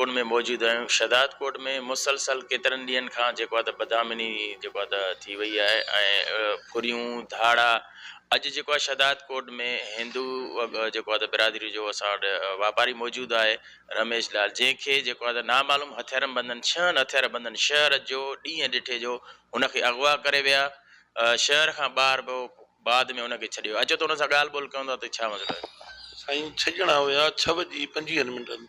कोट में मौजूद आहियूं। शहदाद कोट में मुसलसल केतिरनि ॾींहंनि खां जेको आहे त बदामिनी जेको आहे त थी वई आहे ऐं फुरियूं धाड़ा। अॼु जेको आहे शहदाद कोट में हिंदू जेको आहे त बिरादरी जो असां वटि वापारी मौजूदु आहे रमेश लाल, जंहिंखे जेको आहे त नामालूम हथियार बंधन 6 हथियार बंधन शहर जो ॾींहं ॾिठे जो हुनखे अगवा करे विया। शहर खां ॿाहिरि पोइ बाद में हुनखे छॾियो। अचो त हुन सां ॻाल्हि ॿोल कयूं था त छा मसइलो आहे? साईं 6 ॼणा हुया 6:25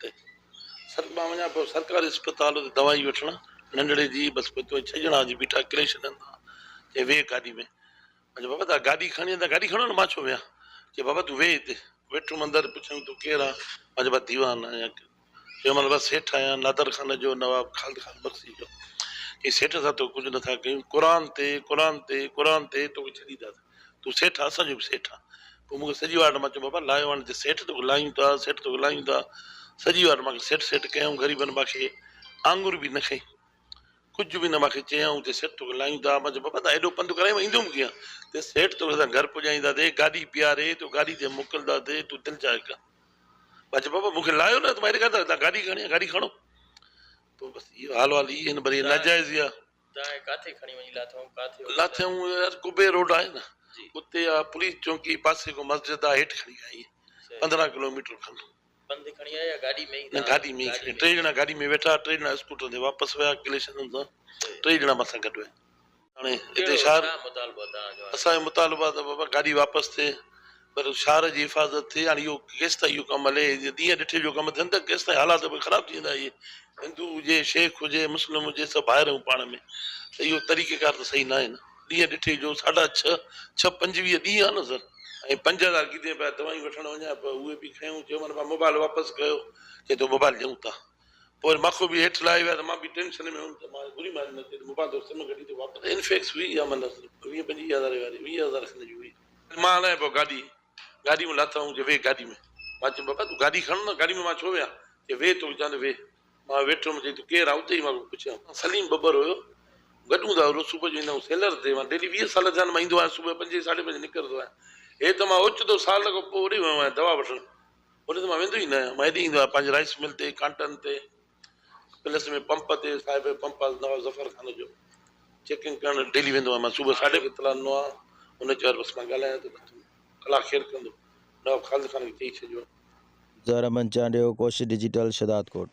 ते मां वञा पियो सरकारी अस्पताल ते दवाई वठणु नंढड़े जी, बसि 6 ॼणा जी बीठा किले छॾनि था। चए वेह गाॾी में। अच्छा बाबा तव्हां गाॾी खणी त गाॾी खणो न, मां छो वियां? चए बाबा तूं वेह हिते। वेठुमि अंदरि, पुछऊं तूं केरु आहे? मां चयो दीवान आहियां। चयो मां बसि सेठ आहियां नादर ख़ान जो, नवाब ख़ालिद ख़ान बख्शी जो। चई सेठ सां तो कुझु नथा कयूं, क़ुरान ते क़ुरान ते क़ुरान ते तोखे छॾींदासीं, तूं सेठ आहे, असांजो बि सेठ आहे। पोइ मूंखे सॼी वाट मां चयो बाबा लायो हाणे सेठ तोखे लायूं था, सेठ तोखे लायूं था। सॼी वाट मूंखे सेठ सेठ कयूं, ग़रीबनि मूंखे आंगुर बि न खई, कुझु बि न मूंखे चयऊं ते सेठ तोखे लायूं था। मां चयो बाबा तव्हां एॾो पंधु कराई मां ईंदुमि कीअं? ते सेठ तोखे असां घर पुॼाईंदासीं, गाॾी पीआरे तूं गाॾी ते मोकिलींदासीं, तूं दिलि चाहे कर। मां चयो बाबा मूंखे लायो न, त मां हेॾे कान तव्हां गाॾी खणी गाॾी खणो। पोइ बसि इहो हाल वाल इहे वरी नाजाइज़ आहे। काथे खणी वञी लाथऊं यार कुबे रोड आहे न, उते आहे पुलिस चौकी, पासे को मस्जिद आहे, हेठि खणी आई 15 किलोमीटर खनि। खणी आया गाॾी में? न गाॾी में खणी, 3 ॼणा गाॾी में वेठा, 3 ॼणा स्कूटर ते वापसि विया किलेशन सां, 3 ॼणा मूंसां गॾु विया। हाणे हिते शहर असांजो मुतालबो आहे त बाबा गाॾी वापसि थिए, पर शहर जी हिफ़ाज़त थिए। हाणे इहो केसि ताईं इहो कमु हले? ॾींहं ॾिठे जो कमु थियनि त केसि ताईं हालात ख़राबु थी वेंदा। इहे हिंदू हुजे, शेख हुजे, मुस्लिम हुजे, सभु भाइर आहियूं पाण में, त इहो तरीक़ेकार त सही न आहे न। ॾींहं ॾिठे जो 6:30 6:25 ॾींहं आहे न सर, ऐं 5000 किथे पिया दवायूं वठणु वञा पिया, उहे बि खयूं। चयो माना मोबाइल वापसि कयो, चए थो मोबाइल ॾियूं था। पोइ माखो बि हेठि लाहे विया त मां बि टेंशन में हुउमि, त मां घुरी मारी न थिए मोबाइल सिम कढी थो वापसि। इनफेक्स हुई आहे माना 20-25 हज़ार वारी, 20,000 खनि जी हुई। मां हलाए पियो गाॾी में लाथऊं, जो वेह गाॾी में। मां चयो बाबा तूं गाॾी खण न, गाॾी में मां छो वियां? चए वेह, तोखे चवां वेह। मां वेठुमि, चई तूं केरु आहे? उते ई मां पुछियां, सलीम बब्बर हुयो। गॾूं था रोज़ सुबुह जो ईंदा आहियूं सेलर ते, मां डेली 20 साल थिया मां ईंदो आहियां, सुबुह 5-5:30 निकिरंदो आहियां। हे त मां ओचितो साल खां पोइ होॾे वियो आहियां दवा वठणु, होॾे त मां वेंदो ई न आहियां। मां हेॾे ईंदो आहियां पंहिंजे राइस मिल ते, कांटन ते, प्लस में पंप ते, साहिब पंप आहे नवाब ज़फ़र ख़ान जो, चेकिंग करणु डेली वेंदो आहियां। मां सुबुह 5:30 इतला ॾिनो आहे, हुन चयो बसि मां ॻाल्हायां थो, कलाक खेर कंदो, नवाब ख़ालिद ख़ान खे चई छॾियो। ज़हर अमन चांडियो, कोशिश डिजिटल, शहदाद कोट।